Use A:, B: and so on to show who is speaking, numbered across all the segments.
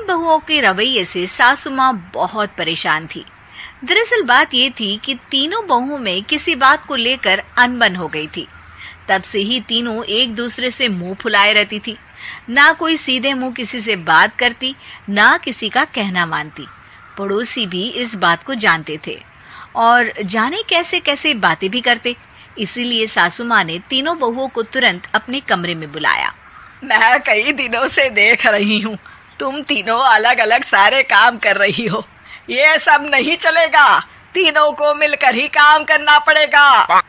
A: बहुओं के रवैये से सासू माँ बहुत परेशान थी। दरअसल बात ये थी कि तीनों बहुओं में किसी बात को लेकर अनबन हो गई थी। तब से ही तीनों एक दूसरे से मुंह फुलाए रहती थी। ना कोई सीधे मुंह किसी से बात करती, ना किसी का कहना मानती। पड़ोसी भी इस बात को जानते थे और जाने कैसे कैसे बातें भी करते। इसीलिए सासू माँ ने तीनों बहुओं को तुरंत अपने कमरे में बुलाया।
B: मैं कई दिनों से देख रही हूँ, तुम तीनों अलग अलग सारे काम कर रही हो। ये सब नहीं चलेगा, तीनों को मिलकर ही काम करना पड़ेगा।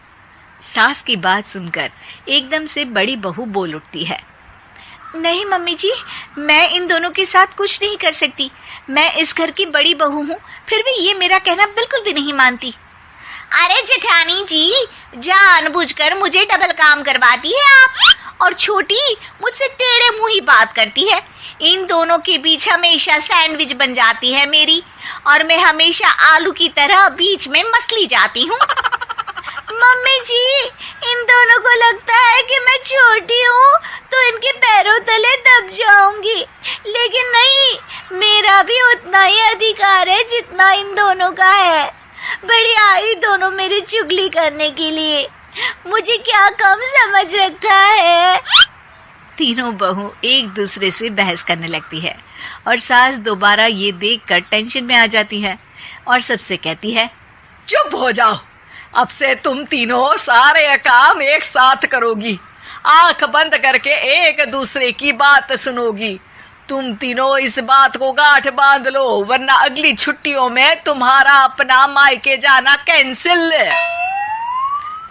A: सास की बात सुनकर एकदम से बड़ी बहू बोल उठती है। नहीं मम्मी जी, मैं इन दोनों के साथ कुछ नहीं कर सकती। मैं इस घर की बड़ी बहू हूँ, फिर भी ये मेरा कहना बिल्कुल भी नहीं मानती।
C: अरे जेठानी जी, जानबूझकर मुझे डबल काम करवाती है आप, और छोटी मुझसे टेढ़े मुंह ही बात करती है। इन दोनों के बीच हमेशा सैंडविच बन जाती है मेरी, और मैं हमेशा आलू की तरह बीच में मसली जाती हूँ। मम्मी जी, इन दोनों को लगता है कि मैं छोटी हूँ तो इनके पैरों तले दब जाऊंगी, लेकिन नहीं, मेरा भी उतना ही अधिकार है जितना इन दोनों का है। बड़ी आई दोनों मेरी चुगली करने के लिए, मुझे क्या कम समझ रखा है।
A: तीनों बहू एक दूसरे से बहस करने लगती है और सास दोबारा ये देखकर टेंशन में आ जाती है और सबसे कहती है,
B: चुप हो जाओ, अब से तुम तीनों सारे काम एक साथ करोगी, आंख बंद करके एक दूसरे की बात सुनोगी। तुम तीनों इस बात को गांठ बांध लो, वरना अगली छुट्टियों में तुम्हारा अपना मायके जाना कैंसिल।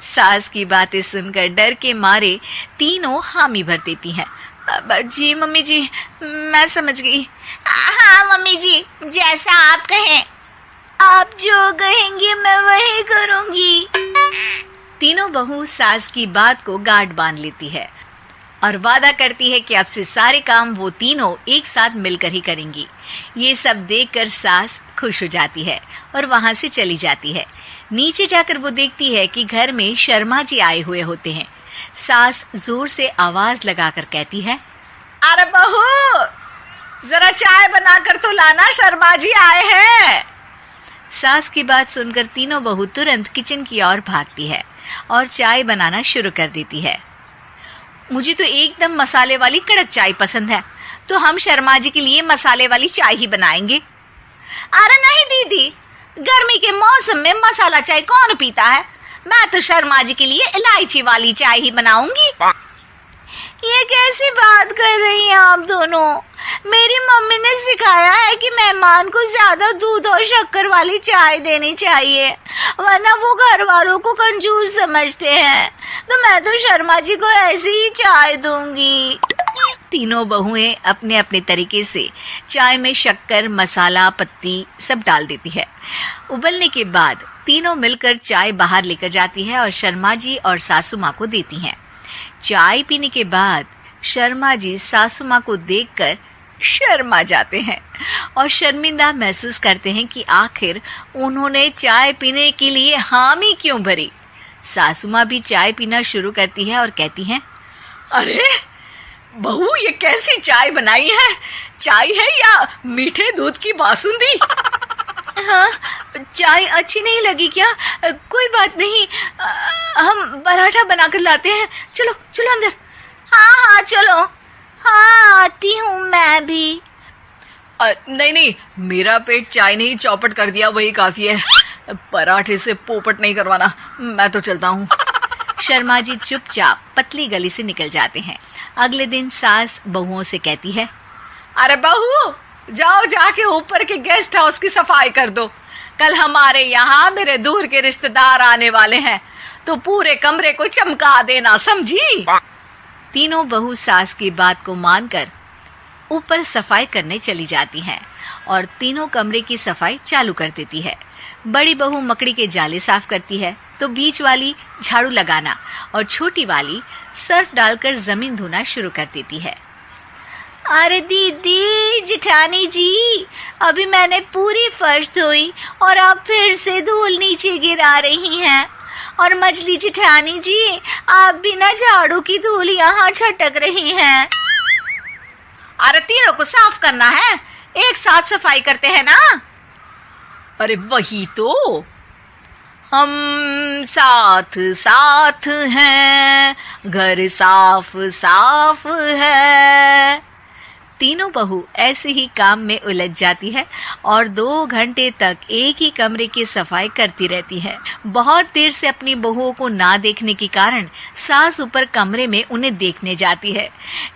A: सास की बातें सुनकर डर के मारे तीनों हामी भर देती हैं। जी मम्मी जी, मैं समझ गई।
C: हाँ मम्मी जी, जैसा आप कहें, आप जो कहेंगी मैं वही करूंगी।
A: तीनों बहू सास की बात को गांठ बांध लेती है और वादा करती है कि अब से सारे काम वो तीनों एक साथ मिलकर ही करेंगी। ये सब देखकर सास खुश हो जाती है और वहां से चली जाती है। नीचे जाकर वो देखती है कि घर में शर्मा जी आए हुए होते हैं। सास जोर से आवाज लगाकर कहती है,
B: अरे बहू, जरा चाय बनाकर तो लाना, शर्मा जी आए हैं।
A: सास की बात सुनकर तीनों बहू तुरंत किचन की ओर भागती है और चाय बनाना शुरू कर देती है। मुझे तो एकदम मसाले वाली कड़क चाय पसंद है, तो हम शर्मा जी के लिए मसाले वाली चाय ही बनाएंगे।
C: अरे नहीं दीदी, गर्मी के मौसम में मसाला चाय कौन पीता है? मैं तो शर्मा जी के लिए इलायची वाली चाय ही बनाऊंगी। ये कैसी बात कर रही हैं आप दोनों? मेरी मम्मी ने सिखाया है कि मेहमान को ज्यादा दूध और शक्कर वाली चाय देनी चाहिए, वरना वो घर वालों को कंजूस समझते हैं। तो मैं तो शर्मा जी को ऐसी ही चाय दूंगी।
A: तीनों बहुएं अपने अपने तरीके से चाय में शक्कर, मसाला, पत्ती सब डाल देती है। उबलने के बाद तीनों मिलकर चाय बाहर लेकर जाती है और शर्मा जी और सासू माँ को देती हैं। चाय पीने के बाद शर्मा जी सासू माँ को देखकर शर्मा जाते हैं और शर्मिंदा महसूस करते हैं कि आखिर उन्होंने चाय पीने के लिए हामी क्यों भरी। सासू माँ भी चाय पीना शुरू करती है और कहती हैं,
B: अरे बहू, ये कैसी चाय बनाई है? चाय है या मीठे दूध की बासुंदी?
A: हाँ, चाय अच्छी नहीं लगी क्या? कोई बात नहीं, हम पराठा बनाकर लाते हैं। चलो चलो अंदर।
C: हाँ चलो। हाँ, आती हूँ मैं भी।
B: नहीं नहीं, मेरा पेट चाय ने ही चौपट कर दिया, वही काफी है। पराठे से पोपट नहीं करवाना, मैं तो चलता हूँ।
A: शर्मा जी चुपचाप पतली गली से निकल जाते हैं। अगले दिन सास बहुओं से कहती है,
B: अरे बहू, जाओ जाके ऊपर के गेस्ट हाउस की सफाई कर दो। कल हमारे यहाँ मेरे दूर के रिश्तेदार आने वाले हैं, तो पूरे कमरे को चमका देना, समझी?
A: तीनों बहू सास की बात को मानकर ऊपर सफाई करने चली जाती हैं और तीनों कमरे की सफाई चालू कर देती है। बड़ी बहू मकड़ी के जाले साफ करती है, तो बीच वाली झाड़ू लगाना और छोटी वाली सर्फ डालकर जमीन धोना शुरू कर देती है।
C: अरे दीदी, जेठानी जी, अभी मैंने पूरी फर्श धोई और आप फिर से धूल नीचे गिरा रही हैं। और मछली जेठानी जी, आप बिना झाड़ू की धूल यहाँ छटक रही हैं।
B: अरे तीनों को साफ करना है,
C: एक साथ सफाई करते हैं ना।
B: अरे वही तो,
A: हम साथ साथ हैं, घर साफ साफ है। तीनों बहू ऐसे ही काम में उलझ जाती है और 2 घंटे तक एक ही कमरे की सफाई करती रहती है। बहुत देर से अपनी बहुओं को ना देखने के कारण सास ऊपर कमरे में उन्हें देखने जाती है,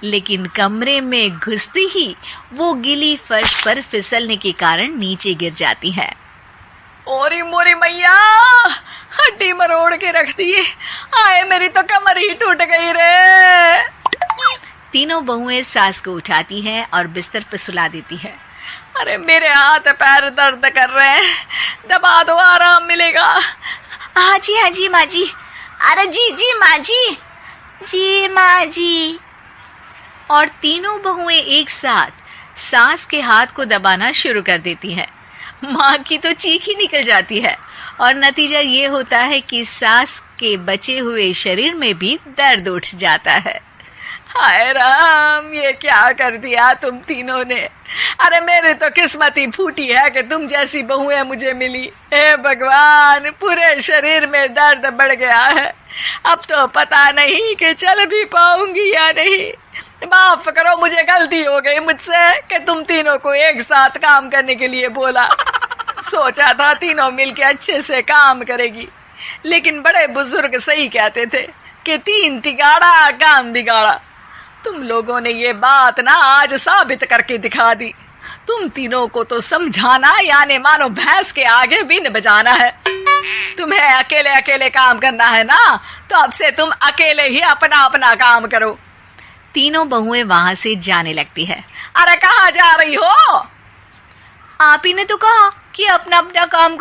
A: लेकिन कमरे में घुसती ही वो गीली फर्श पर फिसलने के कारण नीचे गिर जाती है।
B: ओरी मोरी मैया, हड्डी मरोड़ के रख दी। आए मेरी तो कमर ही टूट गई रे।
A: तीनों बहुएं सास को उठाती हैं और बिस्तर पर सुला देती है।
B: अरे मेरे हाथ पैर दर्द कर रहे हैं, दबा दो आराम मिलेगा।
C: हाँ जी माँ जी। अरे जी माँ जी, जी माँ जी।
A: और तीनों बहुएं एक साथ सास के हाथ को दबाना शुरू कर देती हैं। माँ की तो चीख ही निकल जाती है और नतीजा ये होता है कि सास के बचे हुए शरीर में भी दर्द उठ जाता है।
B: हाय राम, ये क्या कर दिया तुम तीनों ने। अरे मेरी तो किस्मत ही फूटी है कि तुम जैसी बहुएं मुझे मिली। हे भगवान, पूरे शरीर में दर्द बढ़ गया है। अब तो पता नहीं कि चल भी पाऊंगी या नहीं। माफ करो, मुझे गलती हो गई मुझसे कि तुम तीनों को एक साथ काम करने के लिए बोला। सोचा था तीनों मिलके अच्छे से काम करेगी, लेकिन बड़े बुजुर्ग सही कहते थे कि 3 तिगाड़ा काम बिगाड़ा। तुम लोगों ने ये बात ना आज साबित करके दिखा दी। तुम तीनों को तो समझाना यानी मानो भैंस के आगे बीन बजाना है। तुम्हें अकेले अकेले काम करना है ना, तो अब से तुम अकेले ही अपना अपना काम करो।
A: तीनों बहुएं वहां से जाने लगती है।
B: अरे कहाँ जा रही हो?
C: आप ही ने तो कहा कि अपना अपना काम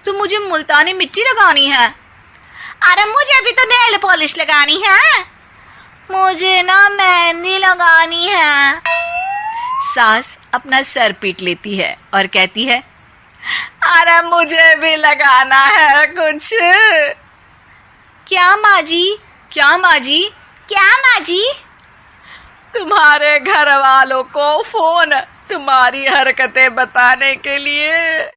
C: तो मुझे मुल्तानी मिट्टी लगानी है। अरे मुझे भी तो नेल पॉलिश लगानी है। मुझे ना मेहंदी लगानी है।
A: सास अपना सर पीट लेती है और कहती है,
B: अरे मुझे भी लगाना है कुछ।
C: क्या माँ जी?
A: क्या माँ जी?
C: क्या माँ जी?
B: तुम्हारे घर वालों को फोन तुम्हारी हरकतें बताने के लिए।